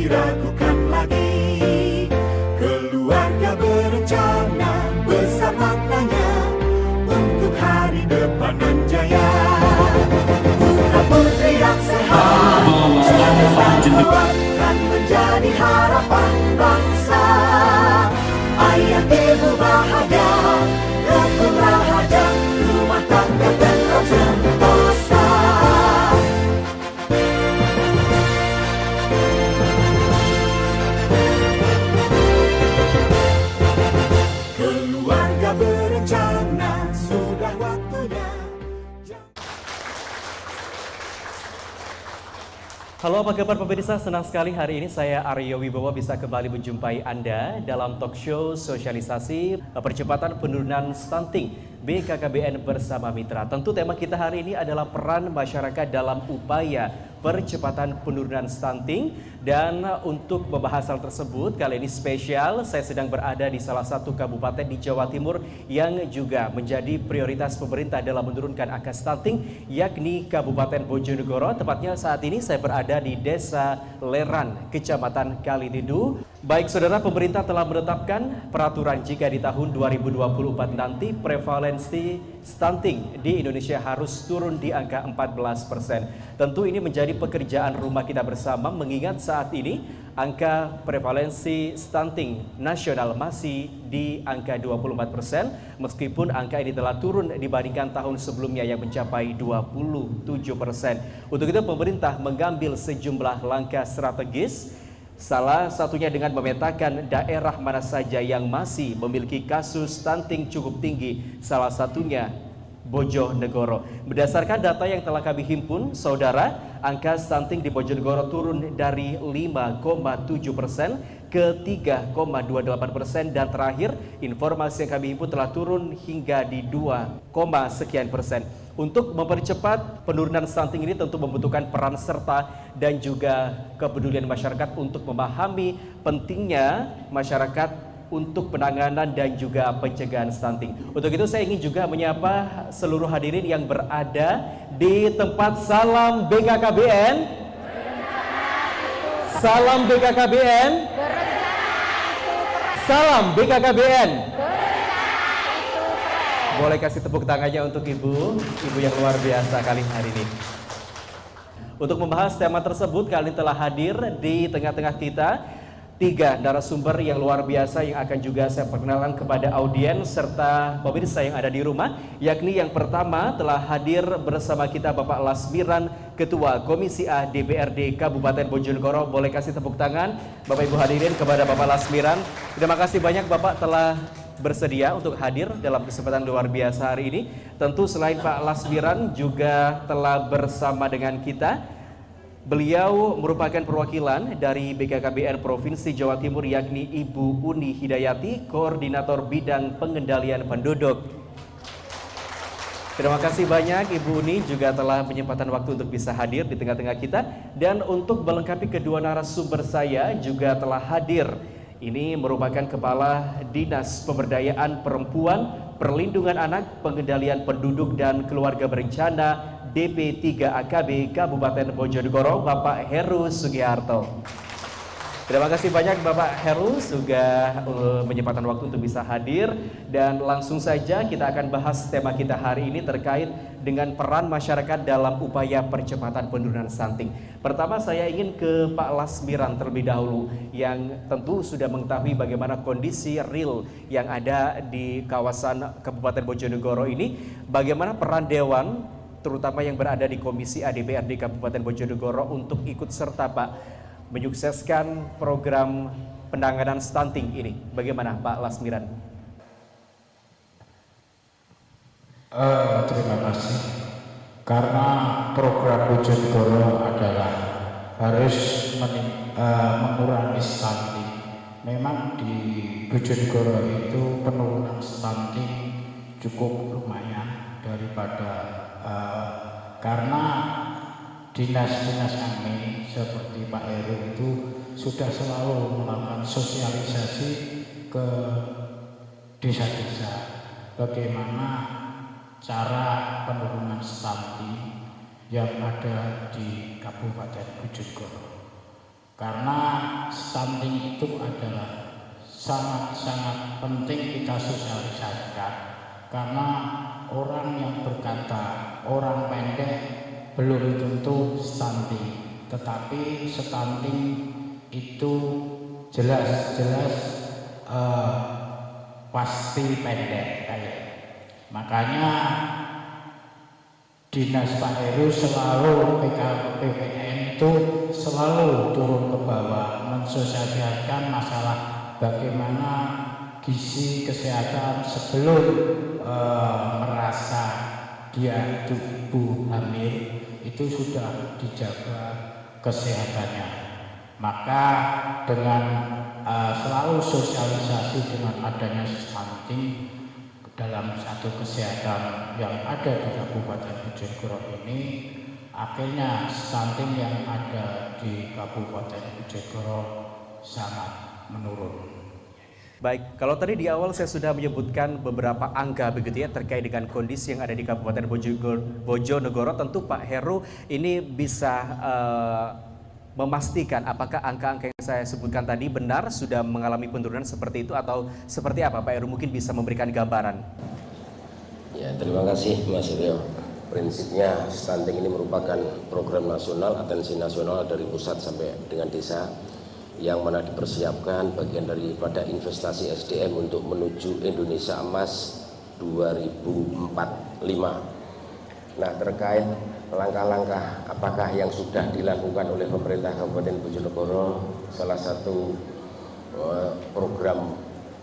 diragukan lagi. Keluarga berencana besar maknanya untuk hari depan yang jaya. Putra putri yang sehat, kuat kan menjadi harapan bangsa. Ayah ibu bahagia, rukun rahaja, rumah tangga tetap sentosa. Keluarga berencana, sudah waktunya. Halo, apa kabar pemirsa? Senang sekali hari ini saya Aryo Wibowo bisa kembali menjumpai Anda dalam talk show sosialisasi percepatan penurunan stunting BKKBN bersama mitra. Tentu tema kita hari ini adalah peran masyarakat dalam upaya percepatan penurunan stunting, dan untuk membahas hal tersebut kali ini spesial saya sedang berada di salah satu kabupaten di Jawa Timur yang juga menjadi prioritas pemerintah dalam menurunkan angka stunting, yakni Kabupaten Bojonegoro. Tepatnya saat ini saya berada di Desa Leran, Kecamatan Kalididu. Baik saudara, pemerintah telah menetapkan peraturan jika di tahun 2024 nanti prevalensi stunting di Indonesia harus turun di angka 14%. Tentu ini menjadi pekerjaan rumah kita bersama, mengingat saat ini angka prevalensi stunting nasional masih di angka 24%, meskipun angka ini telah turun dibandingkan tahun sebelumnya yang mencapai 27%. Untuk itu pemerintah mengambil sejumlah langkah strategis, salah satunya dengan memetakan daerah mana saja yang masih memiliki kasus stunting cukup tinggi, salah satunya Bojonegoro. Berdasarkan data yang telah kami himpun, saudara, angka stunting di Bojonegoro turun dari 5,7% ke 3,28%, dan terakhir informasi yang kami himpun telah turun hingga di 2, sekian persen. Untuk mempercepat penurunan stunting ini tentu membutuhkan peran serta dan juga kepedulian masyarakat untuk memahami pentingnya masyarakat untuk penanganan dan juga pencegahan stunting. Untuk itu saya ingin juga menyapa seluruh hadirin yang berada di tempat Salam BKKBN. Salam BKKBN. Salam BKKBN. Boleh kasih tepuk tangannya untuk ibu yang luar biasa kali hari ini. Untuk membahas tema tersebut, kali ini telah hadir di tengah-tengah kita 3 narasumber yang luar biasa yang akan juga saya perkenalkan kepada audiens serta pemirsa yang ada di rumah, yakni yang pertama telah hadir bersama kita Bapak Lasmiran, Ketua Komisi A DPRD Kabupaten Bojonegoro. Boleh kasih tepuk tangan Bapak Ibu hadirin kepada Bapak Lasmiran. Terima kasih banyak Bapak telah bersedia untuk hadir dalam kesempatan luar biasa hari ini. Tentu selain Pak Lasmiran juga telah bersama dengan kita. Beliau merupakan perwakilan dari BKKBN Provinsi Jawa Timur, yakni Ibu Uni Hidayati, Koordinator Bidang Pengendalian Penduduk. Terima kasih banyak Ibu Uni juga telah menyempatkan waktu untuk bisa hadir di tengah-tengah kita. Dan untuk melengkapi kedua narasumber saya juga telah hadir. Ini merupakan Kepala Dinas Pemberdayaan Perempuan, Perlindungan Anak, Pengendalian Penduduk dan Keluarga Berencana DP3 AKB Kabupaten Bojonegoro, Bapak Heru Sugiharto. Terima kasih banyak Bapak Heru sudah menyempatkan waktu untuk bisa hadir, dan langsung saja kita akan bahas tema kita hari ini terkait dengan peran masyarakat dalam upaya percepatan penurunan stunting. Pertama saya ingin ke Pak Lasmiran terlebih dahulu, yang tentu sudah mengetahui bagaimana kondisi real yang ada di kawasan Kabupaten Bojonegoro ini. Bagaimana peran Dewan, terutama yang berada di Komisi A DPRD Kabupaten Bojonegoro untuk ikut serta Pak menyukseskan program penanganan stunting ini. Bagaimana Pak Lasmiran? Terima kasih. Karena program Bojonegoro adalah harus mengurangi stunting. Memang di Bojonegoro itu penurunan stunting cukup lumayan daripada karena dinas-dinas kami seperti Pak Heru itu sudah selalu melakukan sosialisasi ke desa-desa bagaimana cara penurunan stunting yang ada di Kabupaten Bojonegoro. Karena stunting itu adalah sangat-sangat penting kita sosialisasikan, karena orang yang berkata orang pendek belum tentu stunting, tetapi stunting itu jelas-jelas pasti pendek. Makanya Dinas Pak Heru selalu PPN itu selalu turun ke bawah mensosialisasikan masalah bagaimana gizi kesehatan sebelum merasa dia ibu hamil itu sudah dijaga kesehatannya. Maka dengan selalu sosialisasi dengan adanya stunting dalam satu kesehatan yang ada di Kabupaten Bojonegoro ini, akhirnya stunting yang ada di Kabupaten Bojonegoro sangat menurun. Baik, kalau tadi di awal saya sudah menyebutkan beberapa angka begitu ya terkait dengan kondisi yang ada di Kabupaten Bojonegoro, tentu Pak Heru ini bisa memastikan apakah angka-angka yang saya sebutkan tadi benar sudah mengalami penurunan seperti itu atau seperti apa, Pak Heru mungkin bisa memberikan gambaran. Ya, terima kasih Mas Rio. Prinsipnya stunting ini merupakan program nasional, atensi nasional dari pusat sampai dengan desa, yang mana dipersiapkan bagian daripada investasi SDM untuk menuju Indonesia Emas 2045. Nah, terkait langkah-langkah apakah yang sudah dilakukan oleh pemerintah Kabupaten Bojonegoro, salah satu program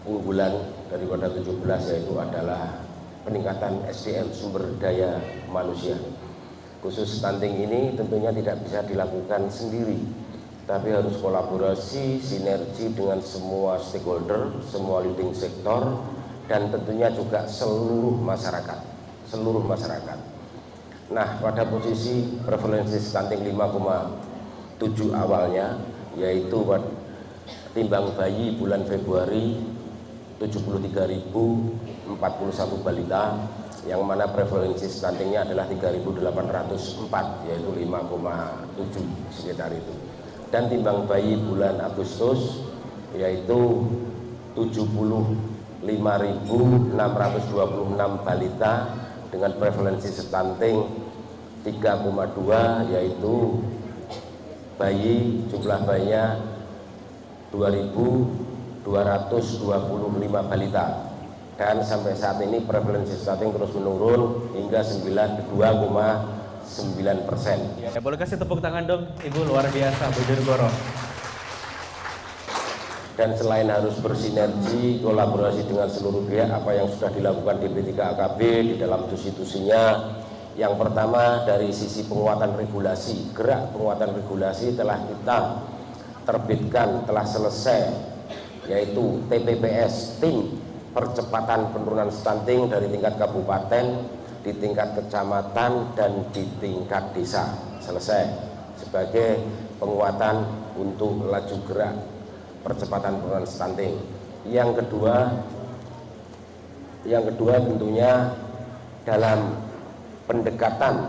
unggulan daripada 17 yaitu adalah peningkatan SDM, sumber daya manusia. Khusus stunting ini tentunya tidak bisa dilakukan sendiri, tapi harus kolaborasi, sinergi dengan semua stakeholder, semua leading sektor, dan tentunya juga seluruh masyarakat. Nah, pada posisi prevalensi stunting 5,7 awalnya, yaitu timbang bayi bulan Februari 73.041 balita, yang mana prevalensi stuntingnya adalah 3.804, yaitu 5,7 sekitar itu. Dan timbang bayi bulan Agustus yaitu 75.626 balita dengan prevalensi stunting 3,2, yaitu jumlah bayinya 2.225 balita, dan sampai saat ini prevalensi stunting terus menurun hingga 92,9%. Ya, boleh kasih tepuk tangan dong, Ibu, luar biasa Bojonegoro. Dan selain harus bersinergi, kolaborasi dengan seluruh pihak, apa yang sudah dilakukan DP3AKB di dalam institusinya, yang pertama dari sisi penguatan regulasi, gerak penguatan regulasi telah kita terbitkan, telah selesai, yaitu TPPS, tim percepatan penurunan stunting dari tingkat kabupaten, di tingkat kecamatan, dan di tingkat desa, selesai sebagai penguatan untuk laju gerak percepatan penurunan stunting. Yang kedua tentunya dalam pendekatan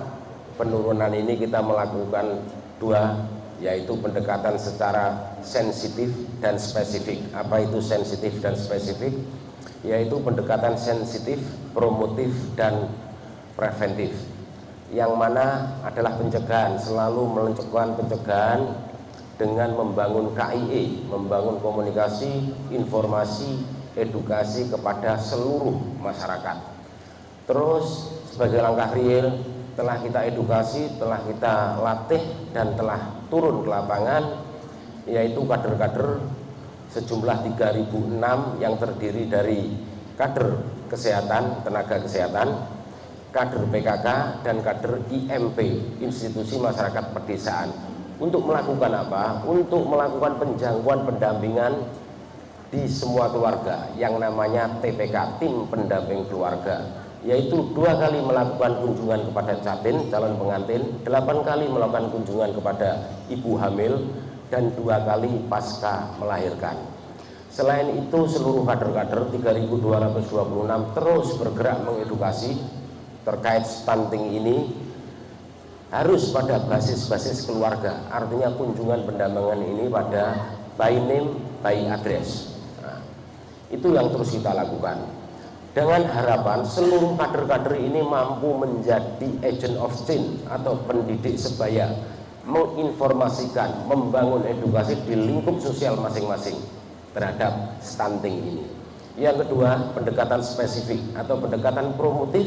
penurunan ini kita melakukan dua, yaitu pendekatan secara sensitif dan spesifik. Apa itu sensitif dan spesifik? Yaitu pendekatan sensitif, promotif, dan preventif, yang mana adalah pencegahan, selalu melakukan pencegahan dengan membangun KIE, membangun komunikasi, informasi, edukasi kepada seluruh masyarakat. Terus sebagai langkah real, telah kita edukasi, telah kita latih, dan telah turun ke lapangan, yaitu kader-kader sejumlah 3.006 yang terdiri dari kader kesehatan, tenaga kesehatan, kader PKK, dan kader IMP, institusi masyarakat pedesaan. Untuk melakukan apa? Untuk melakukan penjangkauan pendampingan di semua keluarga yang namanya TPK, tim pendamping keluarga, yaitu 2 kali melakukan kunjungan kepada capin, calon pengantin, 8 kali melakukan kunjungan kepada ibu hamil, dan 2 kali pasca melahirkan. Selain itu seluruh kader-kader 3.226 terus bergerak mengedukasi terkait stunting ini harus pada basis-basis keluarga, artinya kunjungan pendampingan ini pada by name, by address. Nah, itu yang terus kita lakukan dengan harapan seluruh kader-kader ini mampu menjadi agent of change atau pendidik sebaya, menginformasikan, membangun edukasi di lingkup sosial masing-masing terhadap stunting ini. Yang kedua, pendekatan spesifik atau pendekatan promotif,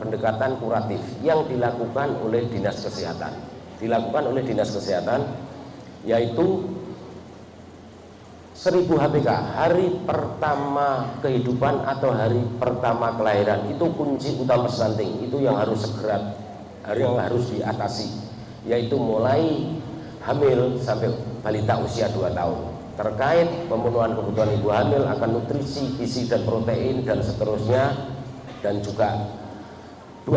pendekatan kuratif yang dilakukan oleh Dinas Kesehatan. Dilakukan oleh Dinas Kesehatan yaitu 1000 HPK, hari pertama kehidupan atau hari pertama kelahiran, itu kunci utama stunting, itu yang harus segera, yang harus diatasi, yaitu mulai hamil sampai balita usia 2 tahun. Terkait pemenuhan kebutuhan ibu hamil akan nutrisi, gizi dan protein dan seterusnya, dan juga 2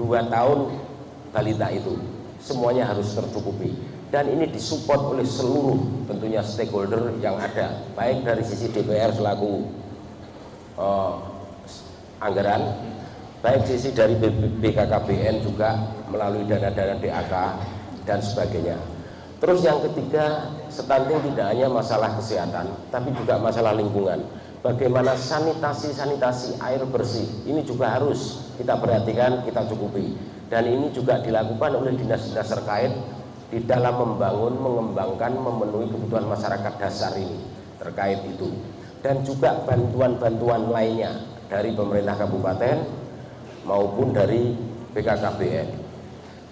tahun balita itu semuanya harus tercukupi. Dan ini disupport oleh seluruh tentunya stakeholder yang ada, baik dari sisi DPR selaku anggaran, baik sisi dari BKKBN juga melalui dana-dana DAK dan sebagainya. Terus yang ketiga, stunting tidak hanya masalah kesehatan, tapi juga masalah lingkungan. Bagaimana sanitasi air bersih, ini juga harus kita perhatikan, kita cukupi. Dan ini juga dilakukan oleh dinas-dinas terkait di dalam membangun, mengembangkan, memenuhi kebutuhan masyarakat dasar ini terkait itu. Dan juga bantuan-bantuan lainnya dari pemerintah kabupaten maupun dari BKKBN.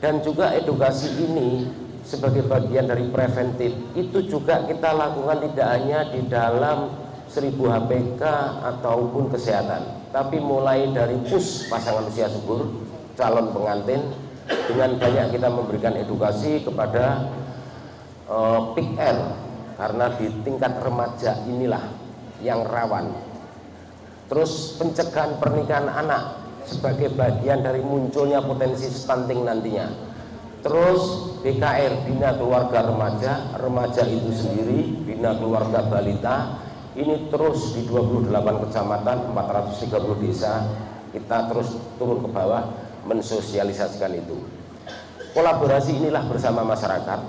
Dan juga edukasi ini sebagai bagian dari preventif, itu juga kita lakukan tidak hanya di dalam 1000 HPK ataupun kesehatan, tapi mulai dari pus pasangan usia subur, calon pengantin, dengan banyak kita memberikan edukasi kepada PIK-R, karena di tingkat remaja inilah yang rawan. Terus pencegahan pernikahan anak sebagai bagian dari munculnya potensi stunting nantinya. Terus BKR, Bina Keluarga Remaja itu sendiri, Bina Keluarga Balita, ini terus di 28 kecamatan, 430 desa, kita terus turun ke bawah mensosialisasikan itu. Kolaborasi inilah bersama masyarakat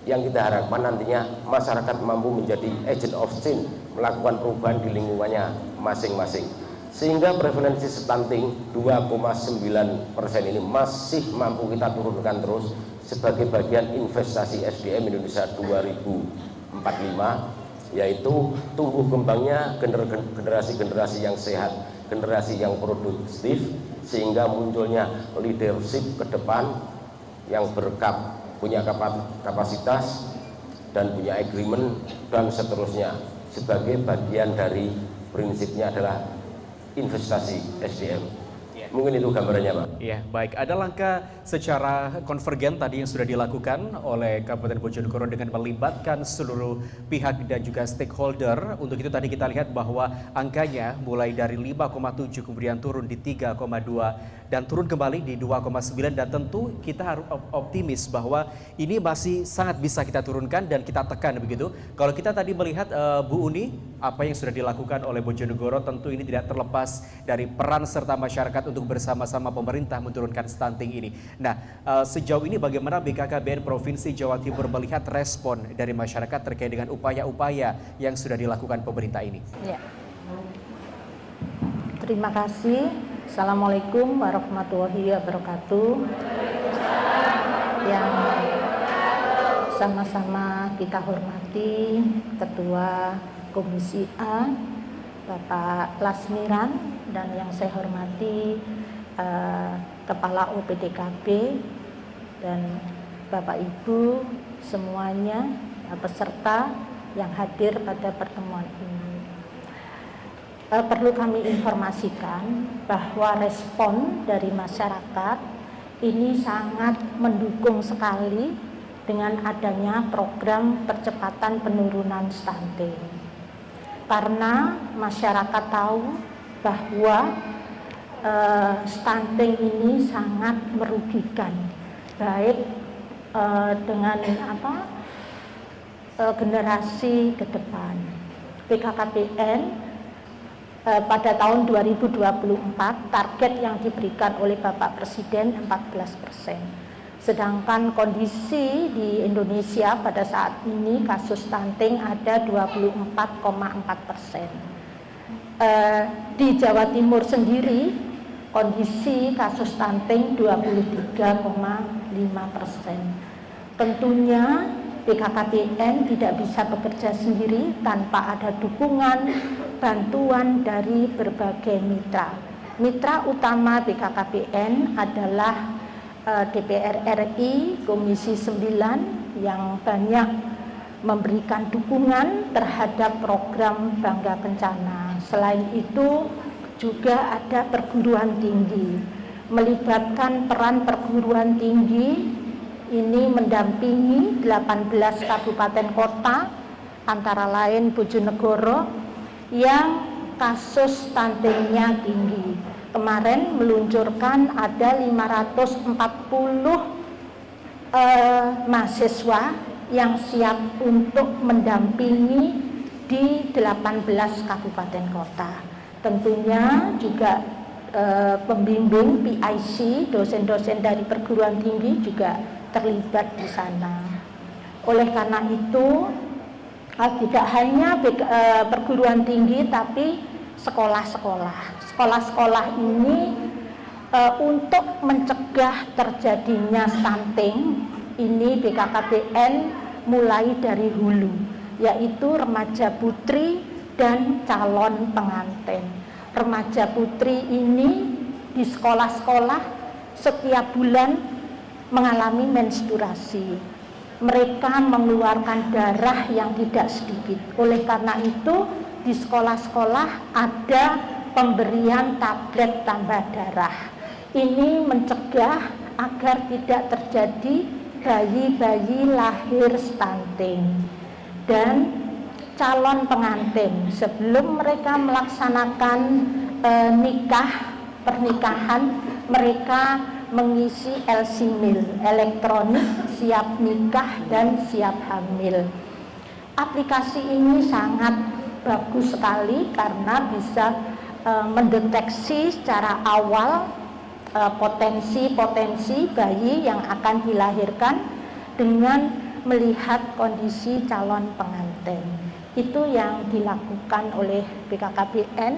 yang kita harapkan nantinya masyarakat mampu menjadi agent of change, melakukan perubahan di lingkungannya masing-masing, sehingga prevalensi stunting 2,9% ini masih mampu kita turunkan terus sebagai bagian investasi SDM Indonesia 2045, yaitu tumbuh kembangnya generasi-generasi yang sehat, generasi yang produktif, sehingga munculnya leadership ke depan yang punya kapasitas dan punya agreement dan seterusnya, sebagai bagian dari prinsipnya adalah investasi SDM. Mungkin itu gambarannya, Pak. Ya, baik. Ada langkah secara konvergen tadi yang sudah dilakukan oleh Kabupaten Bojonegoro dengan melibatkan seluruh pihak dan juga stakeholder. Untuk itu tadi kita lihat bahwa angkanya mulai dari 5,7 kemudian turun di 3,2 dan turun kembali di 2,9, dan tentu kita harus optimis bahwa ini masih sangat bisa kita turunkan dan kita tekan begitu. Kalau kita tadi melihat Bu Uni, apa yang sudah dilakukan oleh Bojonegoro, tentu ini tidak terlepas dari peran serta masyarakat untuk bersama-sama pemerintah menurunkan stunting ini. Nah, sejauh ini bagaimana BKKBN Provinsi Jawa Timur melihat respon dari masyarakat terkait dengan upaya-upaya yang sudah dilakukan pemerintah ini? Ya. Terima kasih. Assalamualaikum warahmatullahi wabarakatuh. Yang sama-sama kita hormati Ketua Komisi A, Bapak Lasmiran, dan yang saya hormati Kepala OPDKB dan Bapak Ibu semuanya, peserta yang hadir pada pertemuan ini. Perlu kami informasikan bahwa respon dari masyarakat ini sangat mendukung sekali dengan adanya program percepatan penurunan stunting. Karena masyarakat tahu bahwa stunting ini sangat merugikan, baik dengan generasi ke depan. BKKBN pada tahun 2024 target yang diberikan oleh Bapak Presiden 14%. Sedangkan kondisi di Indonesia pada saat ini kasus stunting ada 24,4%. Di Jawa Timur sendiri kondisi kasus stunting 23,5%. Tentunya BKKBN tidak bisa bekerja sendiri tanpa ada dukungan, bantuan dari berbagai mitra. Mitra utama BKKBN adalah DPR RI, Komisi 9 yang banyak memberikan dukungan terhadap program Bangga Kencana. Selain itu juga ada perguruan tinggi, melibatkan peran perguruan tinggi ini mendampingi 18 kabupaten kota antara lain Bojonegoro yang kasus stuntingnya tinggi. Kemarin meluncurkan ada 540 mahasiswa yang siap untuk mendampingi di 18 kabupaten kota. Tentunya juga pembimbing PIC, dosen-dosen dari perguruan tinggi juga terlibat di sana. Oleh karena itu, tidak hanya perguruan tinggi tapi sekolah-sekolah. Sekolah-sekolah ini untuk mencegah terjadinya stunting, ini BKKBN mulai dari hulu, yaitu remaja putri dan calon pengantin. Remaja putri ini di sekolah-sekolah setiap bulan mengalami menstruasi. Mereka mengeluarkan darah yang tidak sedikit. Oleh karena itu, di sekolah-sekolah ada pemberian tablet tambah darah. Ini mencegah agar tidak terjadi bayi-bayi lahir stunting. Dan calon pengantin sebelum mereka melaksanakan pernikahan, mereka mengisi LC-MIL, elektronik siap nikah dan siap hamil. Aplikasi ini sangat bagus sekali karena bisa mendeteksi secara awal potensi-potensi bayi yang akan dilahirkan dengan melihat kondisi calon pengantin. Itu yang dilakukan oleh BKKBN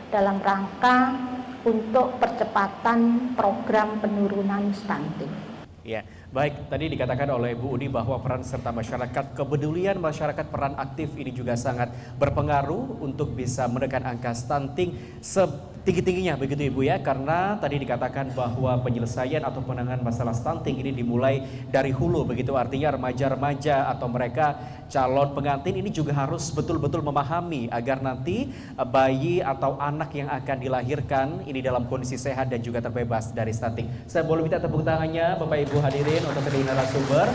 dalam rangka untuk percepatan program penurunan stunting. Ya, baik, tadi dikatakan oleh Bu Uni bahwa peran serta masyarakat, kepedulian masyarakat, peran aktif ini juga sangat berpengaruh untuk bisa menekan angka stunting setinggi-tingginya, begitu Ibu ya, karena tadi dikatakan bahwa penyelesaian atau penanganan masalah stunting ini dimulai dari hulu, begitu artinya remaja-remaja atau mereka calon pengantin ini juga harus betul-betul memahami agar nanti bayi atau anak yang akan dilahirkan ini dalam kondisi sehat dan juga terbebas dari stunting. Saya boleh minta tepuk tangannya Bapak Ibu hadirin untuk kedua narasumber.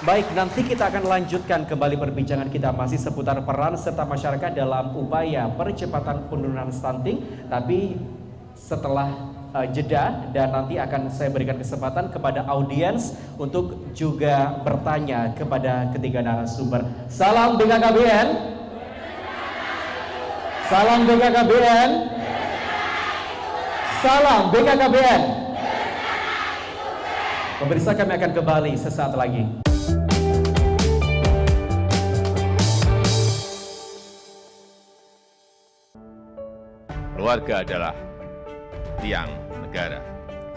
Baik, nanti kita akan lanjutkan kembali perbincangan kita masih seputar peran serta masyarakat dalam upaya percepatan penurunan stunting. Tapi setelah jeda, dan nanti akan saya berikan kesempatan kepada audiens untuk juga bertanya kepada ketiga narasumber. Salam BKKBN. Salam BKKBN. Salam BKKBN. Pemirsa, kami akan kembali sesaat lagi. Keluarga adalah tiang negara.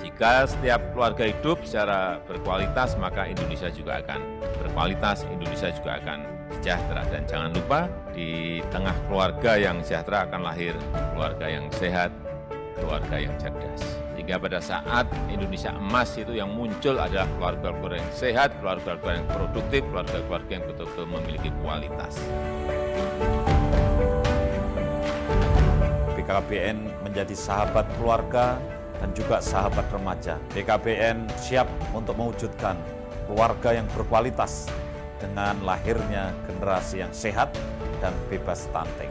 Jika setiap keluarga hidup secara berkualitas, maka Indonesia juga akan berkualitas, Indonesia juga akan sejahtera. Dan jangan lupa, di tengah keluarga yang sejahtera akan lahir keluarga yang sehat, keluarga yang cerdas. Sehingga pada saat Indonesia emas itu yang muncul adalah keluarga-keluarga yang sehat, keluarga-keluarga yang produktif, keluarga-keluarga yang betul-betul memiliki kualitas. BKKBN menjadi sahabat keluarga dan juga sahabat remaja. BKKBN siap untuk mewujudkan keluarga yang berkualitas dengan lahirnya generasi yang sehat dan bebas stunting.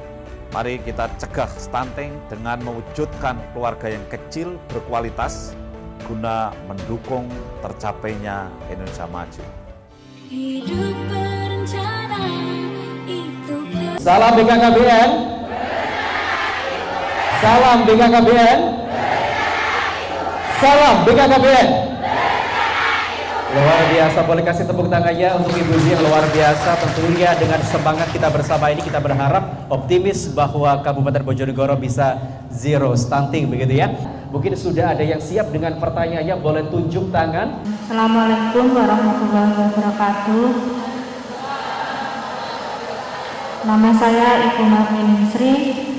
Mari kita cegah stunting dengan mewujudkan keluarga yang kecil berkualitas guna mendukung tercapainya Indonesia maju. Hidup berencana itu. Salam BKKBN. Salam BKKBN. Salam BKKBN. Luar biasa, boleh kasih tepuk tangannya untuk Ibu Zi yang luar biasa. Tentunya dengan semangat kita bersama ini kita berharap optimis bahwa Kabupaten Bojonegoro bisa zero stunting begitu ya. Mungkin sudah ada yang siap dengan pertanyaannya, boleh tunjuk tangan. Assalamualaikum warahmatullahi wabarakatuh. Nama saya Ibu Marmin Sri,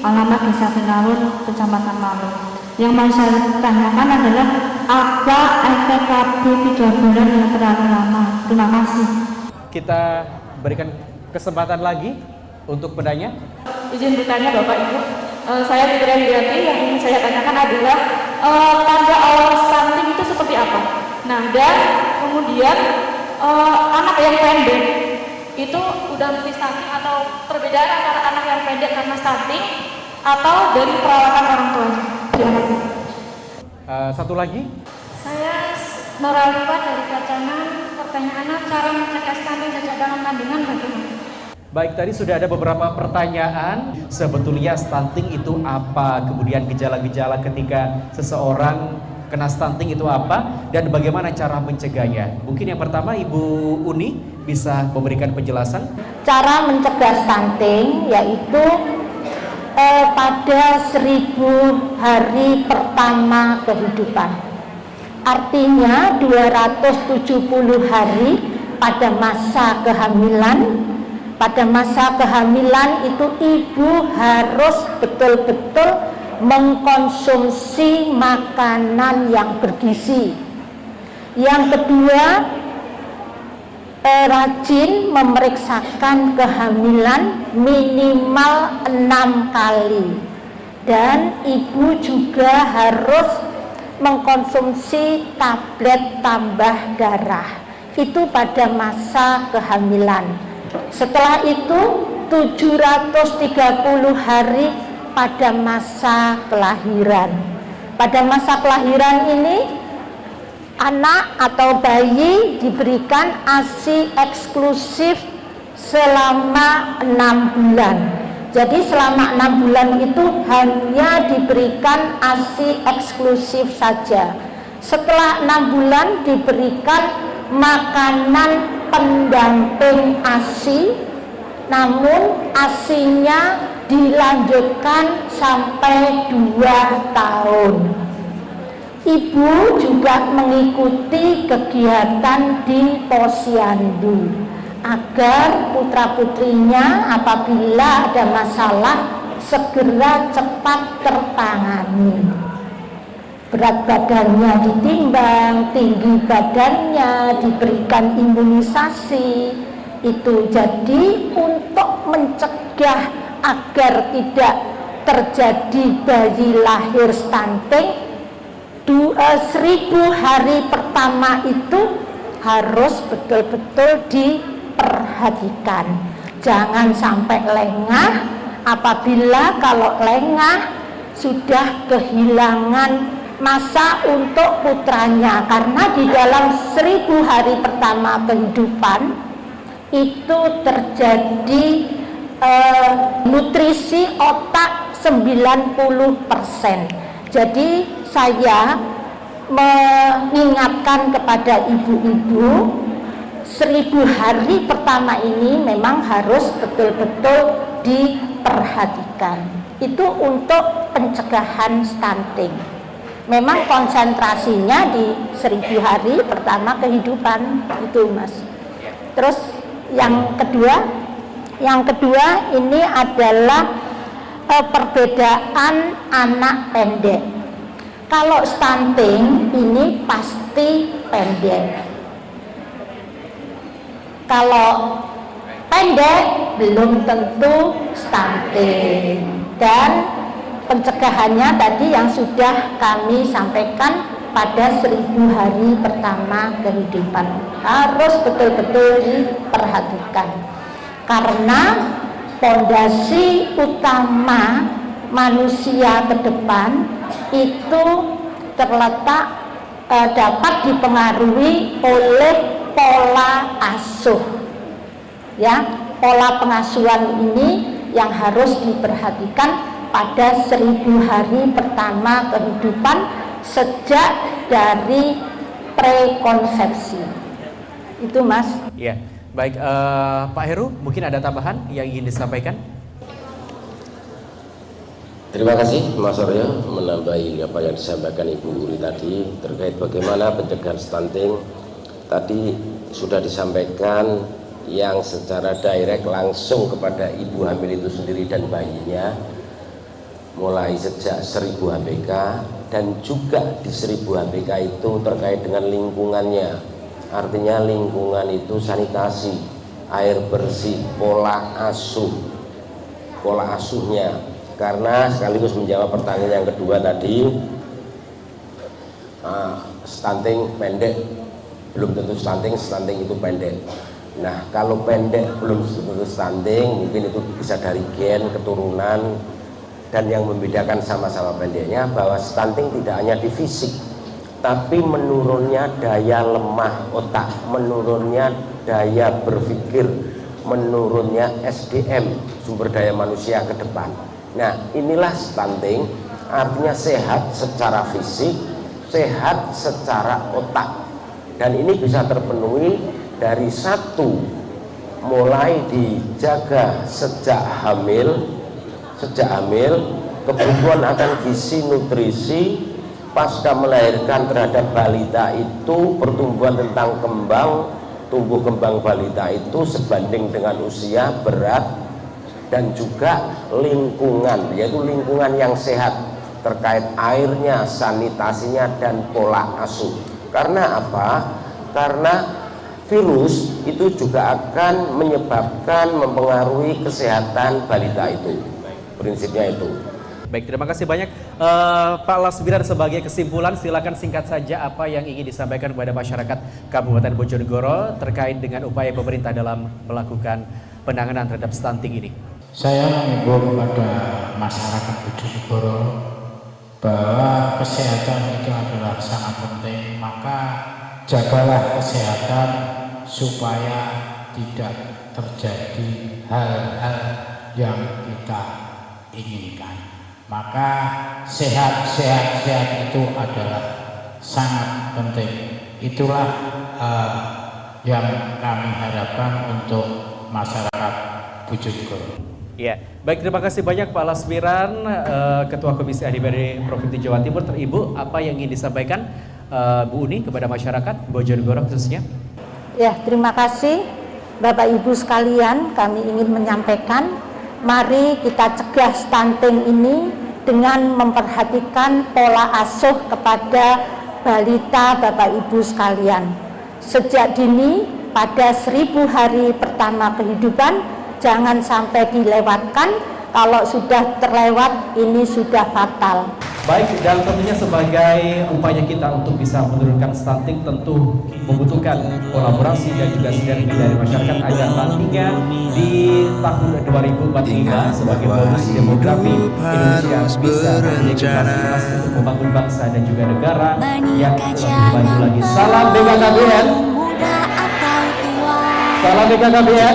alamat Desa Pinarun, Kecamatan Malu. Yang mau saya tanyakan adalah apa EKKB 3 bulan yang terlalu lama? Terima kasih. Kita berikan kesempatan lagi untuk penanya. Izin bertanya Bapak Ibu, saya Fitri Hidayati, yang ingin saya tanyakan adalah tanda awal stunting itu seperti apa? Nah, dan kemudian anak yang pendek itu udah mesti stunting atau perbedaan antara anak yang pendek karena stunting atau dari perawatan orang tua? Terima kasih. Satu lagi. Saya Noralifa dari Kacangan. Pertanyaannya, cara mencegah stunting sejak dalam kandungan bagaimana? Baik, tadi sudah ada beberapa pertanyaan. Sebetulnya stunting itu apa? Kemudian gejala-gejala ketika seseorang kena stunting itu apa? Dan bagaimana cara mencegahnya? Mungkin yang pertama Ibu Uni bisa memberikan penjelasan. Cara mencegah stunting yaitu pada 1000 hari pertama kehidupan. Artinya 270 hari pada masa kehamilan. Pada masa kehamilan itu ibu harus betul-betul mengkonsumsi makanan yang bergizi. Yang kedua, rajin memeriksakan kehamilan minimal 6 kali. Dan ibu juga harus mengkonsumsi tablet tambah darah. Itu pada masa kehamilan. Setelah itu 730 hari pada masa kelahiran. Pada masa kelahiran ini anak atau bayi diberikan ASI eksklusif selama 6 bulan. Jadi selama 6 bulan itu hanya diberikan ASI eksklusif saja. Setelah 6 bulan diberikan makanan pendamping ASI, namun ASI-nya dilanjutkan sampai 2 tahun. Ibu juga mengikuti kegiatan di posyandu agar putra-putrinya apabila ada masalah segera cepat tertangani. Berat badannya ditimbang, tinggi badannya, diberikan imunisasi. Itu jadi untuk mencegah agar tidak terjadi bayi lahir stunting. 1000 hari pertama itu harus betul-betul diperhatikan. Jangan sampai lengah. Apabila kalau lengah sudah kehilangan masa untuk putranya, karena di dalam 1000 hari pertama kehidupan itu terjadi nutrisi otak 90%. Jadi saya mengingatkan kepada ibu-ibu 1000 hari pertama ini memang harus betul-betul diperhatikan. Itu untuk pencegahan stunting. Memang konsentrasinya di 1000 hari pertama kehidupan itu, Mas. Terus yang kedua ini adalah perbedaan anak pendek. Kalau stunting ini pasti pendek. Kalau pendek belum tentu stunting. Dan pencegahannya tadi yang sudah kami sampaikan pada 1000 hari pertama kehidupan harus betul-betul diperhatikan, karena fondasi utama manusia ke depan itu terletak dapat dipengaruhi oleh pola asuh. Ya, pola pengasuhan ini yang harus diperhatikan pada 1000 hari pertama kehidupan sejak dari prakonsepsi. Itu Mas. Ya, baik Pak Heru, mungkin ada tambahan yang ingin disampaikan? Terima kasih Mas Aryo menambahi apa yang disampaikan Ibu Uri tadi terkait bagaimana pencegahan stunting. Tadi sudah disampaikan yang secara direct langsung kepada ibu hamil itu sendiri dan bayinya, mulai sejak 1000 HPK, dan juga di 1000 HPK itu terkait dengan lingkungannya. Artinya lingkungan itu sanitasi, air bersih, pola asuhnya. Karena sekaligus menjawab pertanyaan yang kedua tadi, stunting pendek belum tentu stunting itu pendek. Nah, kalau pendek belum tentu stunting, mungkin itu bisa dari gen, keturunan, dan yang membedakan sama-sama pendeknya bahwa stunting tidak hanya di fisik, tapi menurunnya daya lemah otak, menurunnya daya berpikir, menurunnya SDM, sumber daya manusia ke depan. Nah, inilah stunting, artinya sehat secara fisik, sehat secara otak. Dan ini bisa terpenuhi dari satu, mulai dijaga sejak hamil, kebutuhan akan gizi nutrisi pasca melahirkan terhadap balita itu, pertumbuhan tentang tumbuh kembang balita itu sebanding dengan usia, berat, dan juga lingkungan, yaitu lingkungan yang sehat terkait airnya, sanitasinya, dan pola asuh. Karena apa? Karena virus itu juga akan mempengaruhi kesehatan balita itu. Prinsipnya itu. Baik, terima kasih banyak Pak Lasmiran. Sebagai kesimpulan, silakan singkat saja apa yang ingin disampaikan kepada masyarakat Kabupaten Bojonegoro terkait dengan upaya pemerintah dalam melakukan penanganan terhadap stunting ini. Saya mengimbau kepada masyarakat Bojonegoro bahwa kesehatan itu adalah sangat penting, maka jagalah kesehatan supaya tidak terjadi hal-hal yang kita inginkan. Maka sehat itu adalah sangat penting. Itulah yang kami harapkan untuk masyarakat Bojonegoro. Ya, baik, terima kasih banyak Pak Lasmiran, Ketua Komisi DPRD Provinsi Jawa Timur. Ibu, apa yang ingin disampaikan Bu Uni kepada masyarakat Bojonegoro khususnya? Ya, terima kasih Bapak Ibu sekalian. Kami ingin menyampaikan, mari kita cegah stunting ini dengan memperhatikan pola asuh kepada balita Bapak Ibu sekalian. Sejak dini pada 1000 hari pertama kehidupan, jangan sampai dilewatkan. Kalau sudah terlewat, ini sudah fatal. Baik, dan tentunya sebagai upaya kita untuk bisa menurunkan stunting, tentu membutuhkan kolaborasi dan juga sinergi dari masyarakat agar nantinya di tahun 2045 sebagai bonus demografi Indonesia bisa menjadi generasi untuk membangun bangsa dan juga negara yang lebih maju lagi. Salam BKKBN. Salam BKKBN.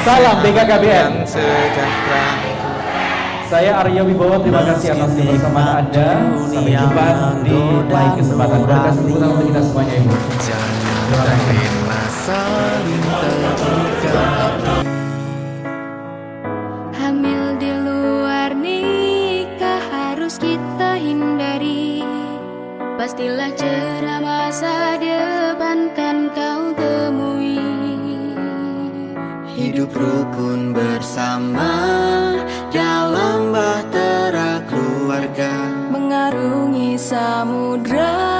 Salam BKKBN. Saya Aryo Wibowo, terima kasih atas kebersamaan Anda. Sampai jumpa di lain kesempatan. Berkasih kesempatan untuk kita semuanya, Ibu. Terima kasih. Hamil di luar nikah harus kita hindari. Pastilah cerah masa depan kan kau temui. Hidup rukun bersama dalam bahtera keluarga, mengarungi samudra